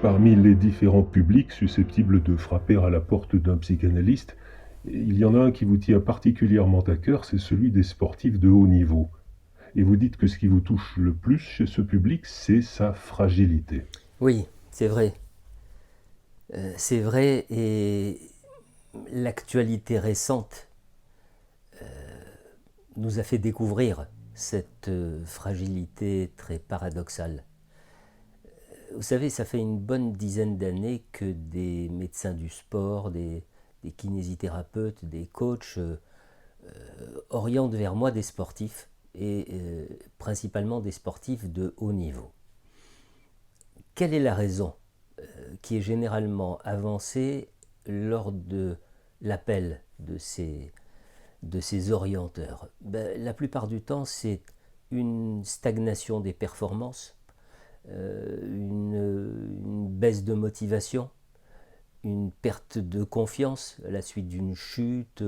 Parmi les différents publics susceptibles de frapper à la porte d'un psychanalyste, il y en a un qui vous tient particulièrement à cœur, c'est celui des sportifs de haut niveau. Et vous dites que ce qui vous touche le plus chez ce public, c'est sa fragilité. Oui, c'est vrai. C'est vrai et l'actualité récente nous a fait découvrir cette fragilité très paradoxale. Vous savez, ça fait une bonne dizaine d'années que des médecins du sport, des kinésithérapeutes, des coachs orientent vers moi des sportifs et principalement des sportifs de haut niveau. Quelle est la raison qui est généralement avancée lors de l'appel de ces orienteurs? La plupart du temps, c'est une stagnation des performances, une baisse de motivation, une perte de confiance à la suite d'une chute,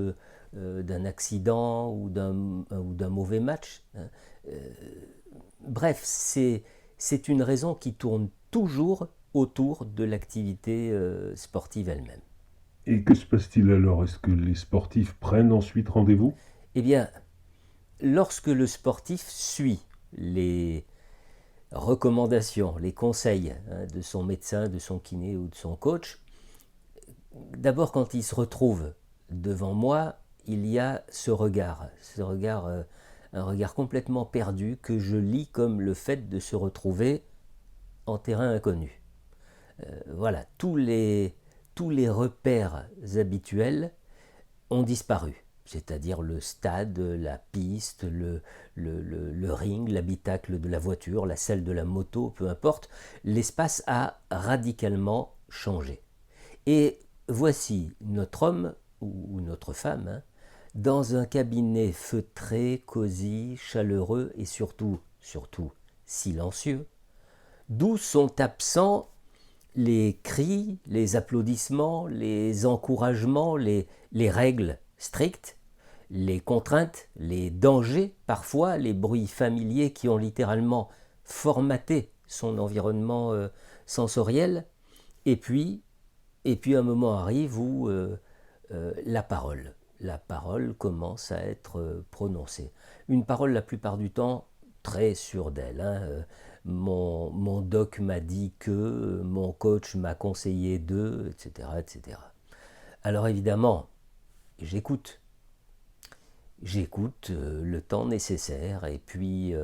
d'un accident ou d'un mauvais match. Bref, c'est une raison qui tourne toujours autour de l'activité sportive elle-même. Et que se passe-t-il alors? Est-ce que les sportifs prennent ensuite rendez-vous? Eh bien, lorsque le sportif suit les recommandations, les conseils de son médecin, de son kiné ou de son coach, d'abord quand il se retrouve devant moi, il y a ce regard, un regard complètement perdu que je lis comme le fait de se retrouver en terrain inconnu. Voilà, tous les repères habituels ont disparu, c'est-à-dire le stade, la piste, le ring, l'habitacle de la voiture, la selle de la moto, peu importe, l'espace a radicalement changé. Et voici notre homme ou notre femme dans un cabinet feutré, cosy, chaleureux et surtout silencieux, d'où sont absents les cris, les applaudissements, les encouragements, les règles strictes, les contraintes, les dangers, parfois les bruits familiers qui ont littéralement formaté son environnement sensoriel. Et puis, et puis un moment arrive où la parole commence à être prononcée. Une parole la plupart du temps très sûre d'elle. Mon doc m'a dit que, mon coach m'a conseillé de, etc., etc. Alors évidemment, j'écoute. J'écoute le temps nécessaire et puis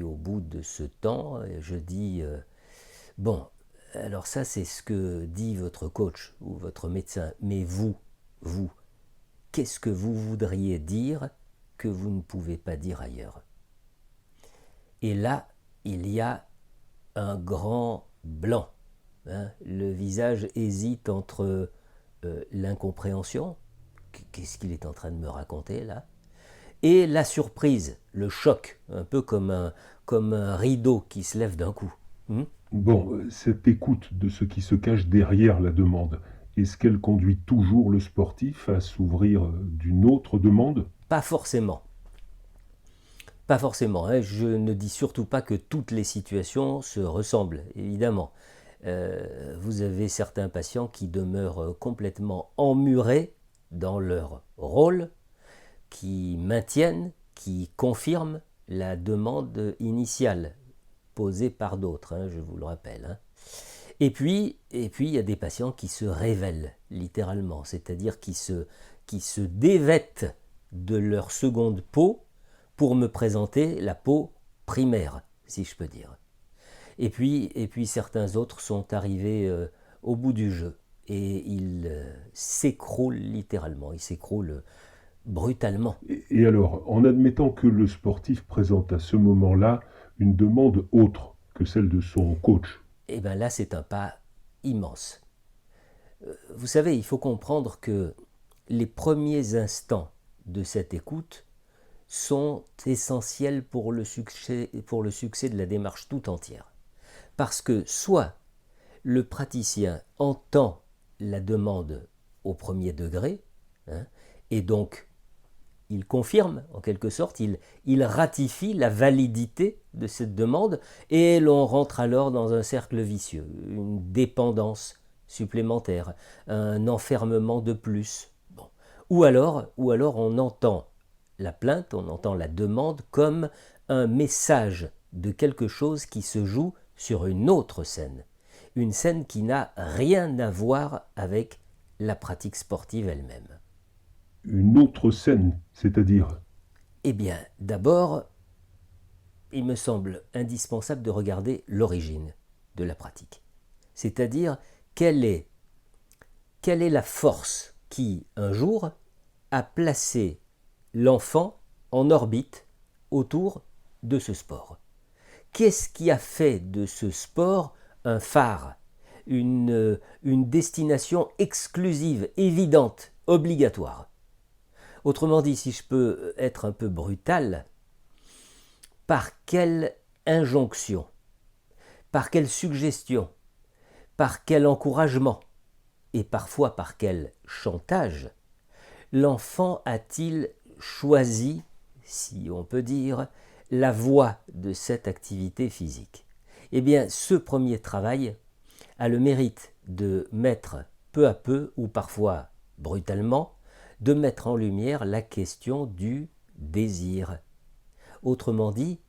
au bout de ce temps, je dis bon, alors ça c'est ce que dit votre coach ou votre médecin, mais vous, qu'est-ce que vous voudriez dire que vous ne pouvez pas dire ailleurs? Et là, il y a un grand blanc. Le visage hésite entre l'incompréhension, qu'est-ce qu'il est en train de me raconter là, et la surprise, le choc, un peu comme un rideau qui se lève d'un coup. Bon, cette écoute de ce qui se cache derrière la demande, est-ce qu'elle conduit toujours le sportif à s'ouvrir d'une autre demande? Pas forcément. Pas forcément. Je ne dis surtout pas que toutes les situations se ressemblent, évidemment. Vous avez certains patients qui demeurent complètement emmurés dans leur rôle, qui maintiennent, qui confirment la demande initiale posée par d'autres, je vous le rappelle. Et puis, il y a des patients qui se révèlent littéralement, c'est-à-dire qui se dévêtent de leur seconde peau pour me présenter la peau primaire, si je peux dire. Et puis certains autres sont arrivés au bout du jeu et ils s'écroulent littéralement, ils s'écroulent brutalement. Et alors, en admettant que le sportif présente à ce moment-là une demande autre que celle de son coach, Et bien là, c'est un pas immense. Vous savez, il faut comprendre que les premiers instants de cette écoute sont essentiels pour le succès de la démarche tout entière. Parce que soit le praticien entend la demande au premier degré, et donc il confirme en quelque sorte, il ratifie la validité de cette demande et l'on rentre alors dans un cercle vicieux, une dépendance supplémentaire, un enfermement de plus. Bon. Ou alors on entend la plainte, on entend la demande comme un message de quelque chose qui se joue sur une autre scène. Une scène qui n'a rien à voir avec la pratique sportive elle-même. Une autre scène, c'est-à-dire? Eh bien, d'abord, il me semble indispensable de regarder l'origine de la pratique. C'est-à-dire, quelle est la force qui, un jour, a placé l'enfant en orbite autour de ce sport. Qu'est-ce qui a fait de ce sport un phare, une destination exclusive, évidente, obligatoire? Autrement dit, si je peux être un peu brutal, par quelle injonction, par quelle suggestion, par quel encouragement et parfois par quel chantage l'enfant a-t-il choisi, si on peut dire, la voie de cette activité physique? Eh bien, ce premier travail a le mérite de mettre peu à peu, ou parfois brutalement, de mettre en lumière la question du désir. Autrement dit,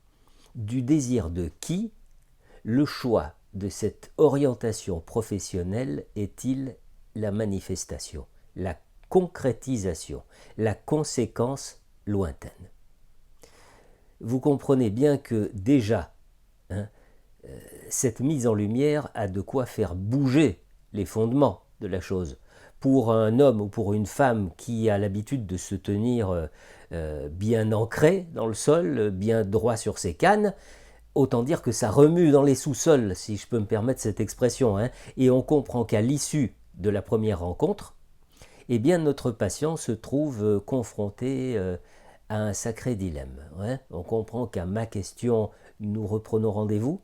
du désir de qui le choix de cette orientation professionnelle est-il la manifestation, la concrétisation, la conséquence lointaine. Vous comprenez bien que déjà, cette mise en lumière a de quoi faire bouger les fondements de la chose. Pour un homme ou pour une femme qui a l'habitude de se tenir bien ancré dans le sol, bien droit sur ses cannes, autant dire que ça remue dans les sous-sols, si je peux me permettre cette expression, et on comprend qu'à l'issue de la première rencontre, eh bien notre patient se trouve confronté à un sacré dilemme. On comprend qu'à ma question « nous reprenons rendez-vous »,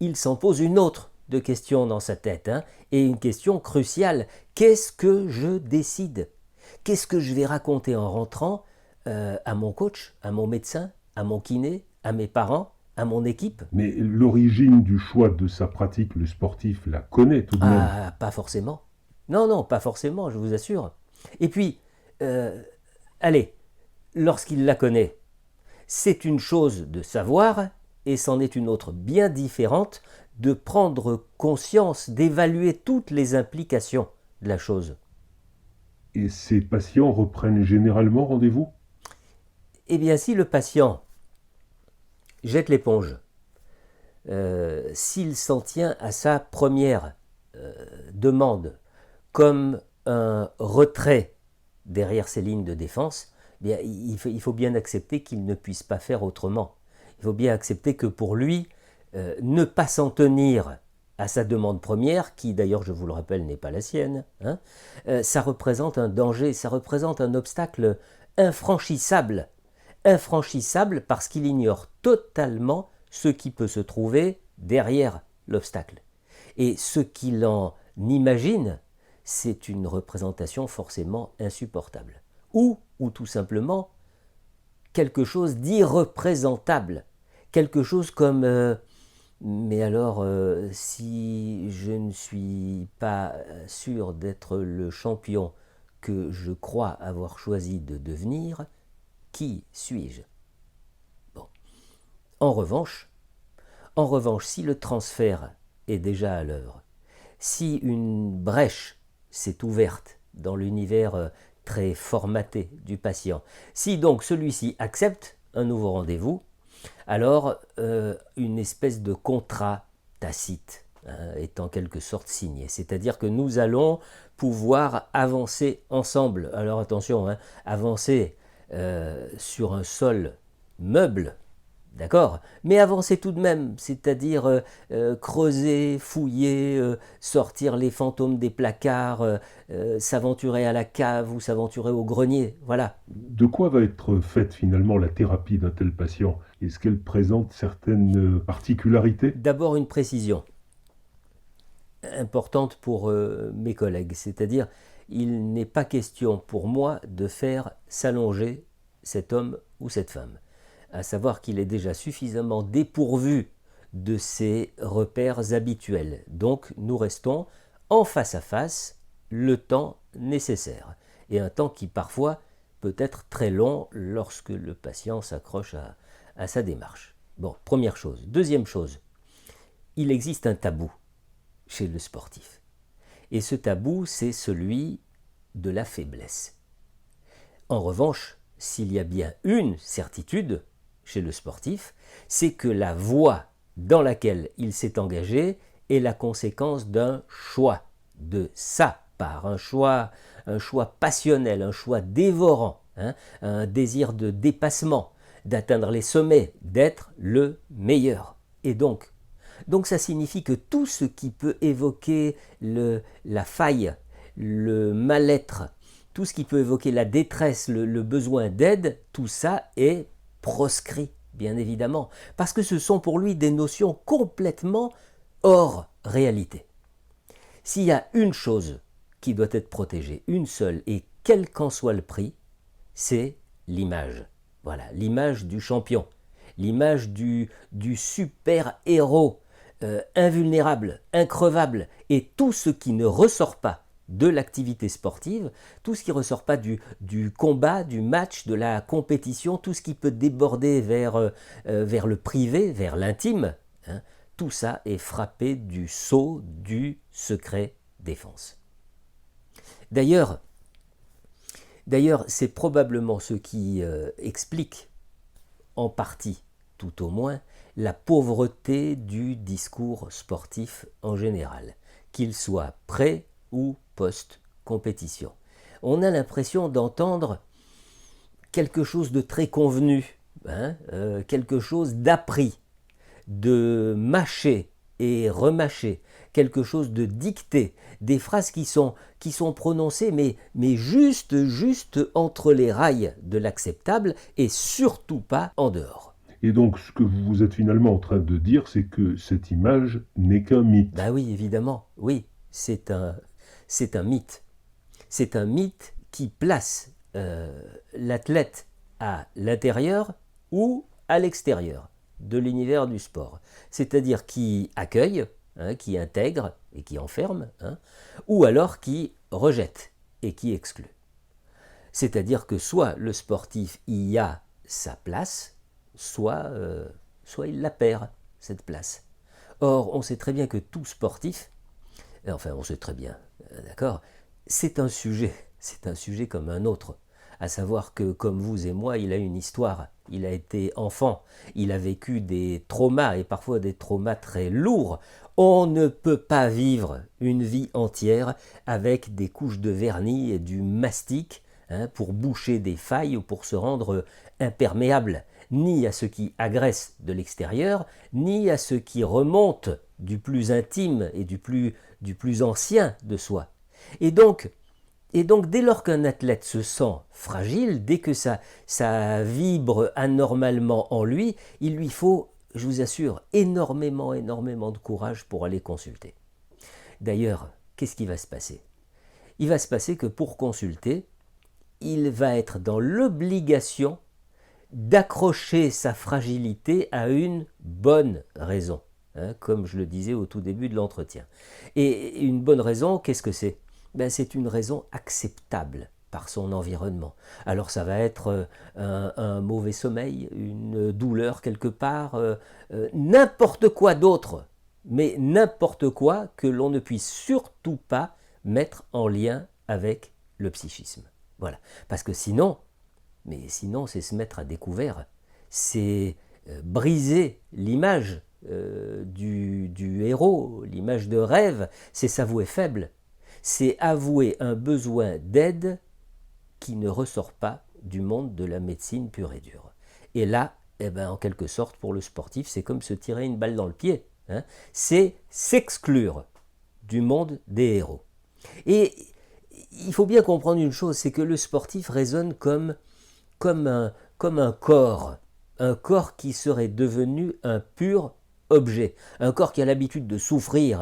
il s'en pose une autre de questions dans sa tête, et une question cruciale. Qu'est-ce que je décide? Qu'est-ce que je vais raconter en rentrant à mon coach, à mon médecin, à mon kiné, à mes parents, à mon équipe? Mais l'origine du choix de sa pratique, le sportif la connaît tout de même. Ah, pas forcément. Non, pas forcément, je vous assure. Et puis, allez, lorsqu'il la connaît, c'est une chose de savoir, et c'en est une autre bien différente de prendre conscience, d'évaluer toutes les implications de la chose. Et ces patients reprennent généralement rendez-vous? Eh bien, si le patient jette l'éponge, s'il s'en tient à sa première demande comme un retrait derrière ses lignes de défense, eh bien, il faut bien accepter qu'il ne puisse pas faire autrement. Il faut bien accepter que pour lui, ne pas s'en tenir à sa demande première, qui d'ailleurs, je vous le rappelle, n'est pas la sienne, ça représente un danger, ça représente un obstacle infranchissable. Infranchissable parce qu'il ignore totalement ce qui peut se trouver derrière l'obstacle. Et ce qu'il en imagine, c'est une représentation forcément insupportable. Ou tout simplement, quelque chose d'irreprésentable. Quelque chose comme mais alors, si je ne suis pas sûr d'être le champion que je crois avoir choisi de devenir, qui suis-je? Bon. En revanche, si le transfert est déjà à l'œuvre, si une brèche s'est ouverte dans l'univers très formaté du patient, si donc celui-ci accepte un nouveau rendez-vous, alors une espèce de contrat tacite est en quelque sorte signé. C'est-à-dire que nous allons pouvoir avancer ensemble. Alors attention, avancer sur un sol meuble, d'accord, mais avancer tout de même, c'est-à-dire creuser, fouiller, sortir les fantômes des placards, s'aventurer à la cave ou s'aventurer au grenier, voilà. De quoi va être faite finalement la thérapie d'un tel patient? Est-ce qu'elle présente certaines particularités? D'abord une précision importante pour mes collègues, c'est-à-dire il n'est pas question pour moi de faire s'allonger cet homme ou cette femme. À savoir qu'il est déjà suffisamment dépourvu de ses repères habituels. Donc nous restons en face à face le temps nécessaire. Et un temps qui parfois peut être très long lorsque le patient s'accroche à sa démarche. Bon, première chose. Deuxième chose, il existe un tabou chez le sportif. Et ce tabou, c'est celui de la faiblesse. En revanche, s'il y a bien une certitude chez le sportif, c'est que la voie dans laquelle il s'est engagé est la conséquence d'un choix, de sa part, un choix passionnel, un choix dévorant, un désir de dépassement, d'atteindre les sommets, d'être le meilleur. Et donc ça signifie que tout ce qui peut évoquer la faille, le mal-être, tout ce qui peut évoquer la détresse, le besoin d'aide, tout ça est proscrit, bien évidemment, parce que ce sont pour lui des notions complètement hors réalité. S'il y a une chose qui doit être protégée, une seule, et quel qu'en soit le prix, c'est l'image. Voilà, l'image du champion, l'image du super-héros, invulnérable, increvable, et tout ce qui ne ressort pas de l'activité sportive, tout ce qui ne ressort pas du combat, du match, de la compétition, tout ce qui peut déborder vers le privé, vers l'intime, tout ça est frappé du sceau du secret défense. D'ailleurs, c'est probablement ce qui explique, en partie tout au moins, la pauvreté du discours sportif en général, qu'il soit pré- ou post-compétition. On a l'impression d'entendre quelque chose de très convenu, quelque chose d'appris, de mâché et remâché, quelque chose de dicté, des phrases qui sont prononcées mais juste entre les rails de l'acceptable et surtout pas en dehors. Et donc, ce que vous êtes finalement en train de dire, c'est que cette image n'est qu'un mythe. Ben oui, évidemment, oui, c'est un mythe. C'est un mythe qui place l'athlète à l'intérieur ou à l'extérieur de l'univers du sport. C'est-à-dire qui accueille, qui intègre et qui enferme, ou alors qui rejette et qui exclut. C'est-à-dire que soit le sportif y a sa place, soit il la perd, cette place. Or, on sait très bien que tout sportif, enfin on sait très bien, d'accord, c'est un sujet comme un autre. À savoir que, comme vous et moi, il a une histoire, il a été enfant, il a vécu des traumas, et parfois des traumas très lourds. On ne peut pas vivre une vie entière avec des couches de vernis et du mastic pour boucher des failles ou pour se rendre imperméable, ni à ce qui agresse de l'extérieur, ni à ce qui remonte du plus intime et du plus ancien de soi. Et donc, dès lors qu'un athlète se sent fragile, dès que ça vibre anormalement en lui, il lui faut, je vous assure, énormément de courage pour aller consulter. D'ailleurs, qu'est-ce qui va se passer ? Il va se passer que pour consulter, il va être dans l'obligation d'accrocher sa fragilité à une bonne raison, comme je le disais au tout début de l'entretien. Et une bonne raison, qu'est-ce que c'est ? C'est une raison acceptable par son environnement. Alors ça va être un mauvais sommeil, une douleur quelque part, n'importe quoi d'autre, mais n'importe quoi que l'on ne puisse surtout pas mettre en lien avec le psychisme. Voilà. Parce que sinon, c'est se mettre à découvert, c'est briser l'image du héros, l'image de rêve, c'est s'avouer faible. C'est avouer un besoin d'aide qui ne ressort pas du monde de la médecine pure et dure. Et là, en quelque sorte, pour le sportif, c'est comme se tirer une balle dans le pied. C'est s'exclure du monde des héros. Et il faut bien comprendre une chose, c'est que le sportif raisonne comme un corps qui serait devenu un pur objet, un corps qui a l'habitude de souffrir,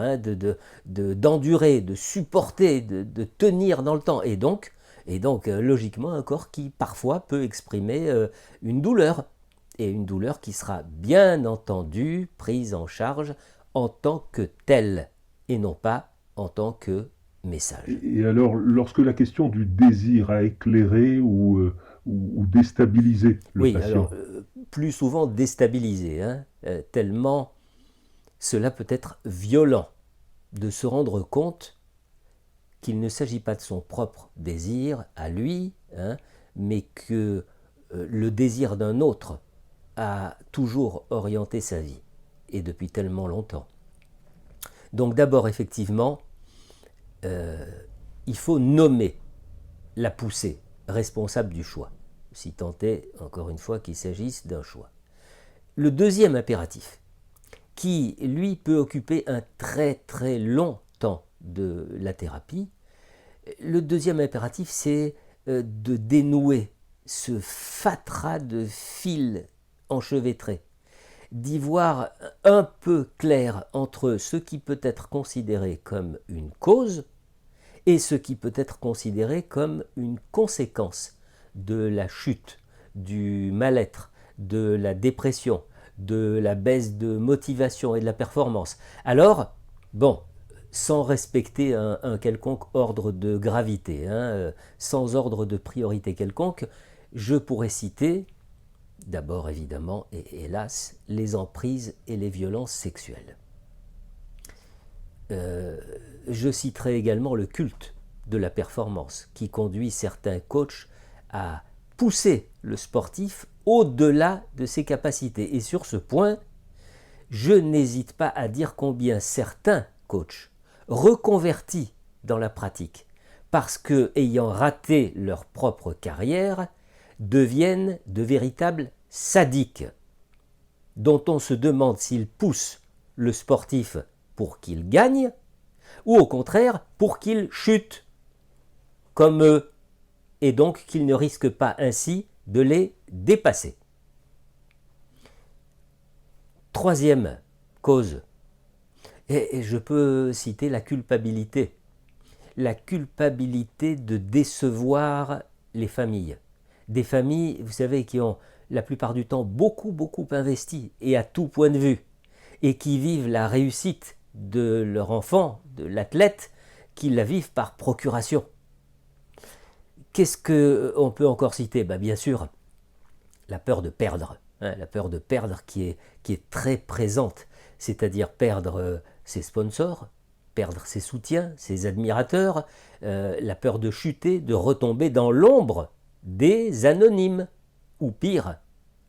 d'endurer, de supporter, de tenir dans le temps. Et donc, Et donc, logiquement, un corps qui parfois peut exprimer une douleur, et une douleur qui sera bien entendu prise en charge en tant que telle, et non pas en tant que message. Et alors, lorsque la question du désir a éclairé ou déstabilisé le Oui, alors, patient, plus souvent déstabilisé, hein, tellement cela peut être violent de se rendre compte qu'il ne s'agit pas de son propre désir à lui, hein, mais que le désir d'un autre a toujours orienté sa vie, et depuis tellement longtemps. Donc d'abord, effectivement, il faut nommer la poussée responsable du choix, si tant est, encore une fois, qu'il s'agisse d'un choix. Le deuxième impératif, qui lui peut occuper un très très long temps de la thérapie, le deuxième impératif, c'est de dénouer ce fatras de fils enchevêtrés, d'y voir un peu clair entre ce qui peut être considéré comme une cause et ce qui peut être considéré comme une conséquence de la chute, du mal-être, de la dépression, de la baisse de motivation et de la performance. Alors, bon, sans respecter un quelconque ordre de gravité, hein, sans ordre de priorité quelconque, je pourrais citer, d'abord évidemment, et hélas, les emprises et les violences sexuelles. Je citerai également le culte de la performance qui conduit certains coachs à pousser le sportif au-delà de ses capacités. Et sur ce point, je n'hésite pas à dire combien certains coachs reconvertis dans la pratique, parce que, ayant raté leur propre carrière, deviennent de véritables sadiques, dont on se demande s'ils poussent le sportif pour qu'il gagne, ou au contraire pour qu'il chute, comme eux, et donc qu'il ne risque pas ainsi de les dépasser. Troisième cause, et je peux citer la culpabilité. La culpabilité de décevoir les familles. Des familles, vous savez, qui ont la plupart du temps beaucoup investi, et à tout point de vue, et qui vivent la réussite de leur enfant, de l'athlète, qui la vivent par procuration. Qu'est-ce qu'on peut encore citer ? Bien sûr, la peur de perdre, hein, la peur de perdre qui est très présente, c'est-à-dire perdre ses sponsors, perdre ses soutiens, ses admirateurs, la peur de chuter, de retomber dans l'ombre des anonymes, ou pire,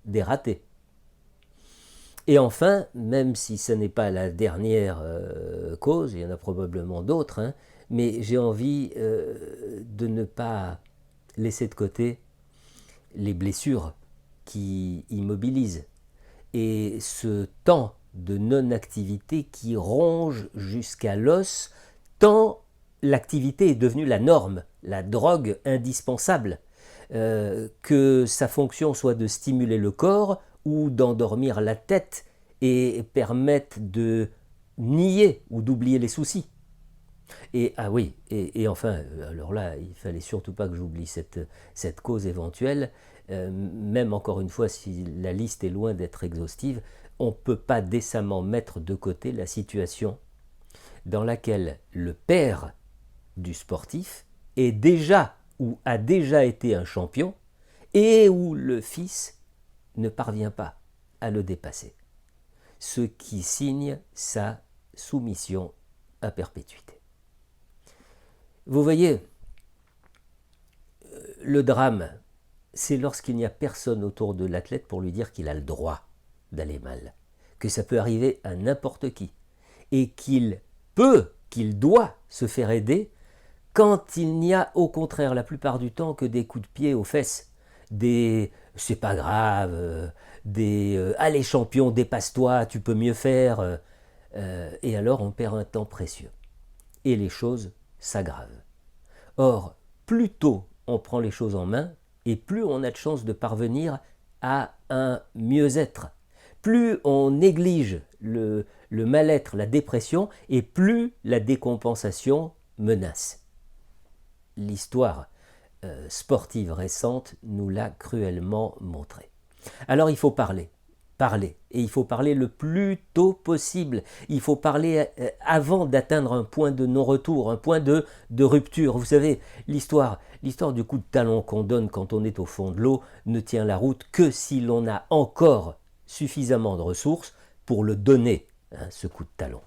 des ratés. Et enfin, même si ce n'est pas la dernière cause, il y en a probablement d'autres, hein, mais j'ai envie de ne pas laisser de côté les blessures qui immobilisent et ce temps de non-activité qui ronge jusqu'à l'os, tant l'activité est devenue la norme, la drogue indispensable, que sa fonction soit de stimuler le corps ou d'endormir la tête et permettre de nier ou d'oublier les soucis. Et ah oui, et enfin, alors là, il fallait surtout pas que j'oublie cette cause éventuelle, même encore une fois, si la liste est loin d'être exhaustive, on ne peut pas décemment mettre de côté la situation dans laquelle le père du sportif est déjà ou a déjà été un champion et où le fils ne parvient pas à le dépasser, ce qui signe sa soumission à perpétuité. Vous voyez, le drame, c'est lorsqu'il n'y a personne autour de l'athlète pour lui dire qu'il a le droit d'aller mal, que ça peut arriver à n'importe qui, et qu'il doit se faire aider quand il n'y a au contraire la plupart du temps que des coups de pied aux fesses, des c'est pas grave, des allez champion, dépasse-toi, tu peux mieux faire, et alors on perd un temps précieux. Et les choses s'aggravent. Or, plus tôt on prend les choses en main, et plus on a de chances de parvenir à un mieux-être. Plus on néglige le mal-être, la dépression, et plus la décompensation menace. L'histoire sportive récente nous l'a cruellement montré. Alors il faut parler, et il faut parler le plus tôt possible. Il faut parler avant d'atteindre un point de non-retour, un point de rupture. Vous savez, l'histoire du coup de talon qu'on donne quand on est au fond de l'eau ne tient la route que si l'on a encore suffisamment de ressources pour le donner, ce coup de talon.